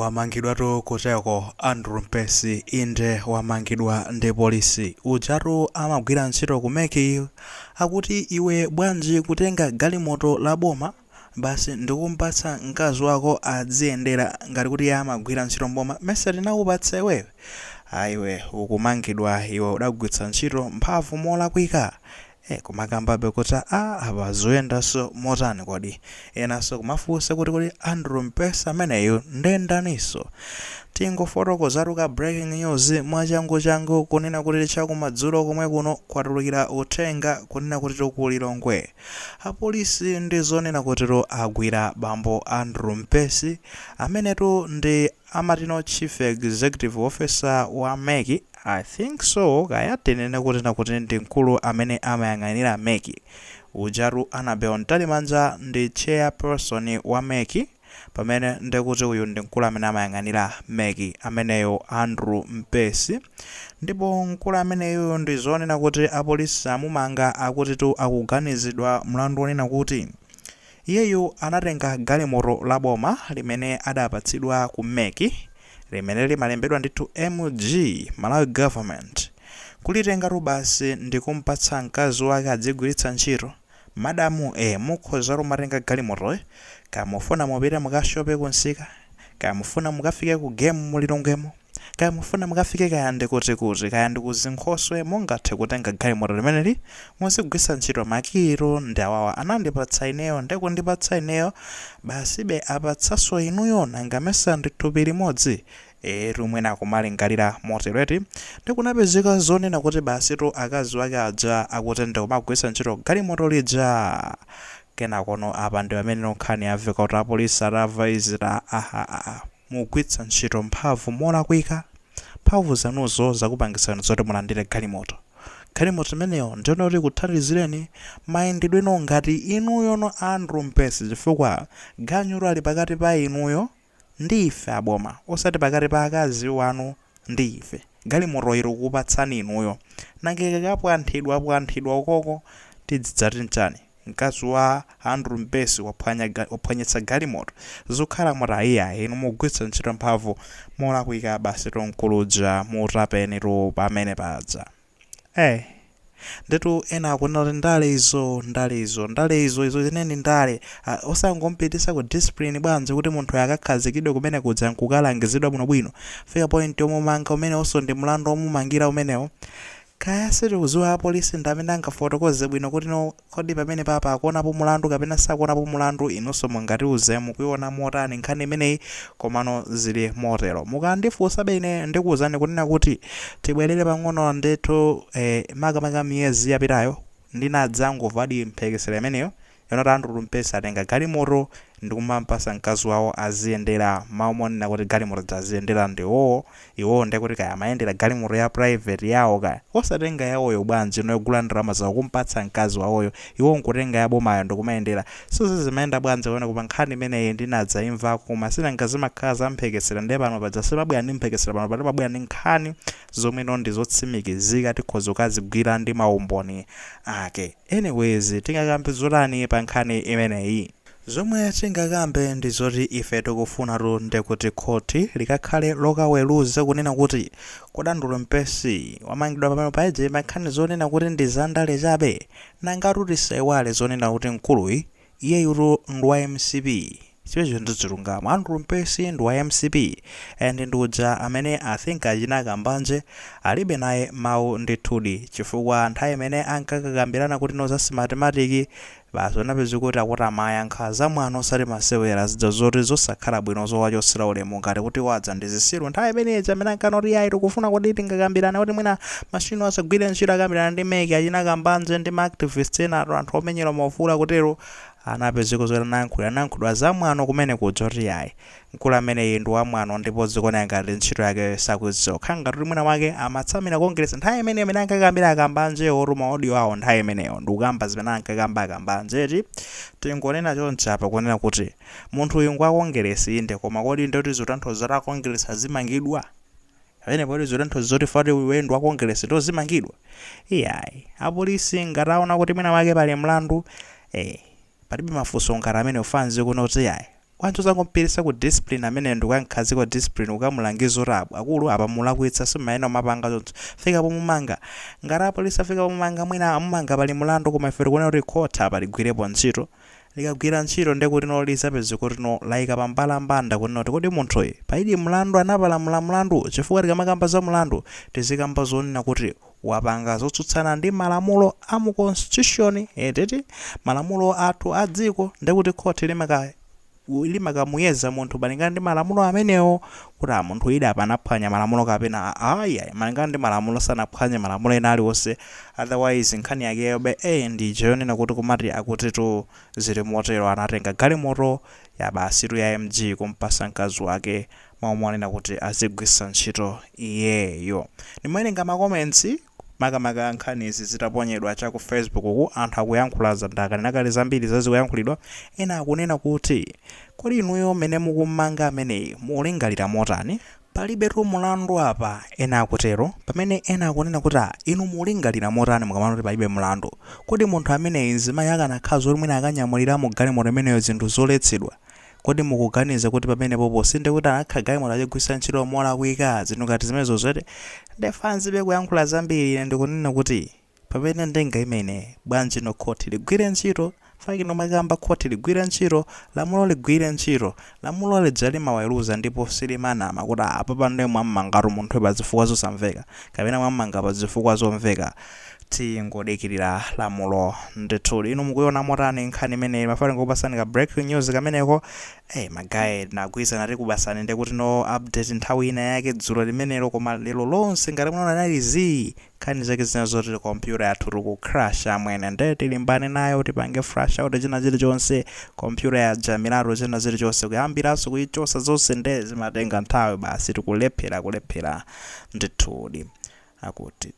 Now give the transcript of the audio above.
wamangidwatu kuteko Andrew Mpesi inde wamangidwa ndi polisi ujatu amagwira ntchito kumeki akuti iwe bwanji kutenga galimoto la boma basi ndikumpatsa mkazi wako adziyendera ngati kuti amagwira ntchito mboma mese tinakupatsa iwewe ayiwe ukumangidwa iwe udagwiritsa ntchito mphamvu molakwika kumakambabe kuti apa zoyendanso motani kodi enanso kumafunsa kuti Andrew Mpesi ameneyo ndendaniso tingofotokozatu ka breaking news mwachangu kunena kuti chakumadzulo komwe kuno kwatulukira uthenga kunena kuti tukulilongwe apolisi ndi zonena kuti agwira bambo Andrew Mpesi amenetu ndi amatino chief executive officer wa MEC I think so kayatenene kuti ndi mkulu amene amayang'anira MEC ujaru Annabel Ntalimanja ndi chairperson wa MEC pamene ndikuti uyu ndi mkulu amene amayang'anira MEC ameneyo Andrew Mpesi ndipo mkulu ameneyo ndi zonena kuti apolisi amumanga akuti akuganizidwa mlandu onena kuti iyeyu anatenga galimoto la boma limene adapatsidwa ku MEC limene limalembedwa ndithu MG Malawi government kulitenga basi ndi kumpatsa mkazi wake adzigwiritsa ntchito madamu mukhoza matenga galimoto kamufuna mupite mukashope kunsika kamufuna mukafike ku game mulilongemo kamufuna mukafike kayandi kuti kayandi kuzinkhoswe mungathe kutenga galimoto limeneli muzigwiritsa ntchito makiro ndi awawa anandipatsa ineyo ndikundipatsa ineyo basi be apatsaso inuyo nangamesa ndithupi limodzi rumwe nakumalingalira motereti ndikunapezeka zonena kuti basi akazi wake aja akuti ndikumagwiritsa ntchito galimoto lija kenakono apa ndi pamene nkhani yamveka kuti apolisi atavaizira mugwiritsa ntchito mphamvu molakwika mphamvu zanuzo zakupangisani zoti mulandire galimoto imeneyo ndiona kuti kuthandizireni mayendedwe ngati inuyo Andrew Mpesi chifukwa ganyu ali pakati pa inuyo ndi ife aboma osati pakati pa akazi wanu ndi ife galimoto iri kukupatsani inuyo nangeke apwanthidwa ukoko tidzidzati nchani mkazi wa Andrew Mpesi waphwanyitsa galimoto zokhala mutaiya inu mugwiritsa ntchito mphamvu molakwika basi tonkuluja mutapeni pamene padza ndetu ena akunena kuti ndale izo zineni ndale osangompitisa ku discipline bwanji kuti munthu akakhazikidwe kumene kudza nkukalangizidwa bwinobwino fika point omumanga umene oso ndi mlandu omumangira umenewo kaya siti kuziwa apolisi ndamene angafotokoze bwino kuti kodi pamene papa akuonapo mulandu kapena sakuonapo mulandu inunso mungati uzemu kuiona motani nkhani imeneyi komano zili motero mukandifunsa bene ndikuwuzani kunena kuti tibwerere pang'ono ndithu makamaka miyezi yapitayo ndinadzangomvadi mphekesera imeneyo yonoti Andrew Mpesi atenga galimoto ndikumampasa mkazi wawo aziyendera maumonena kuti galimoto zaziyendera iwo ndekuti kaya amayendera galimoto ya private yawo kaya osatenga yawoyo bwanji noyogula ndalama zawo kumpatsa mkazi wawoyo iwo nkutenga yabomayo ndikumayendera zimayenda bwanji kuona kupa nkhani imeneyi ndinadzaimva koma sinangazimakhala zamphekesera ndiye pano paja simabwera ndi mphekesera pano pati pabwera ndi nkhani zomwe ndi zotsimikizika tikhoza kukazigwira ndi maumboni ake anyways tingakambe zotani pa nkhani imeneyi zomwe tingakambe ndi zoti ife tikufuna ndekuti khoti likakhale lokaweruza kunena kuti kodi Andrew Mpesi wamangidwa pamene paje makhani zonena kuti ndi zandale chabe nangatu tisaiwale zonena kuti mkuluyi iyeyu ndi wa MCP chipecho ndichilungamo Andrew Mpesi ndi wa MCP and ndiuja amene I think achinaka mbanje alibe naye mawu ndithudi chifukwa nthawi imene ankakambirana kuti za mathematics basi unapeza kuti akuti amayankha zamwano osati masewera zija zoti zosakhala bwino zowachosera ulemu ngati kuti wadza ndi zisiru nthawi imeneyi amene ankanoti yayi tikufuna kuti tingakambirana kuti mwina machino asagwire ntchito akambirana ndi MEC achinaka mbanje ndi maactivist ena anthu omenyera maufula kutero anapezeka zoti anayankhulidwa zamwano kumene kudzoti yayi mkulu ameneyi ndi wamwano ndipo zikuoneka ngati ntchito yake sakudziwa khala ngati mwina wake amatsamira kuongeresa nthawi imeneyi amene ankakambira akambanje oruma audio awo nthawi imeneyo ndikukamba zimene ankakamba akambanjeti tingonena chonchi apa kunena kuti munthu uyu ngwakuongeresa inde koma kodi ndoti zotanthauza zoti akuongeresa zimangidwa pamene poti zotanthauza zoti fati uwe ndi wakuongeresa ndo zimangidwa iyayi apolisi ngati aona kuti mwina wake pali mlandu palibe mafunso ngati amene ufanze kuno kuti yayi wancho zangompirisa ku discipline amene ndikuyankhaziko discipline ukamulangiza urabu akulu apa mulakwitsa simaena mapanga zonse fika pomumanga ngati apolisi afika pomumanga mwina amumanga pali mulandu koma ife tikuona kuti khotha apa ligwirepo ntchito likagwira ntchito ndekuti nolisa peziko tino laika pambalambanda kuti kodi munthuyi paidi mlandu anapalamula mlandu chifukwa tikamakamba za mlandu tizikamba zonena kuti wapanga zotsutsana ndi malamulo a mu constitution titi malamulo athu a dziko ndekuti khoti limakamuyeza munthu malingana ndi malamulo amenewo kuti munthu ida apanaphwanya malamulo kapena aya malingana ndi malamulo sanaphwanye malamulo ena aliwonse otherwise nkhani yake yobe ndi chonena kuti kumati akutitu zili motero anatenga galimoto ya basitu ya MG kumpasa mkazi wake maumwanena kuti azigwisa ntchito iyeyo. Nimawerenga makoments makamaka nkhani izi zitaponyedwa cha ku Facebook ku anthu akuyankhula zandaka nakale zambiri zazikuyankhulidwa ena akunena kuti kodi inuyo mene mukumanga ameneyi mulingalira motani palibe tu mulandu apa ena akutero pamene ena akunena kuti inu mulingalira motani mukamana kuti palibe mulandu kodi munthu ameneyi nzimayi akanakhaza kuti mwina akanyamulira mu galimoto imeneyo zinthu zoletsedwa kodi mukuganiza kuti pamene popo sinde kuti akha galimoto achigwisa ntchito molakwika zinthu ngati zimenezo zote ndefanzi bekuyankhula zambiri ndikunena kuti pamene ndenga imene bwanji no khoti ligwire ntchito fakino makamba khoti ligwire ntchito lamulo ligwire ntchito lamulo lidzali maweruza ndipo silimanama kuti apa pande mwamangatu munthu pa zifukwa zosamveka kapena mwamanga pa zifukwa zomveka tingodikirira lamulo ndithu ino mukuiona motani nkhani imeneyi mafana ngokupasani ka breaking news kameneko magayi nagwiza nati kubasani ndekuti no update nthawi ina yake dzulo limenelo koma lero lonse ngati munaona nali nkhani zake zina zoti computer yathu tiku crash amwene nde tilimbane nayo tipange fresh out china chilichonse computer ya jamilaro china chilichonse kuyambiraso kuichosa zonse nde zimatenga nthawi basi tikulephera ndithudi akuti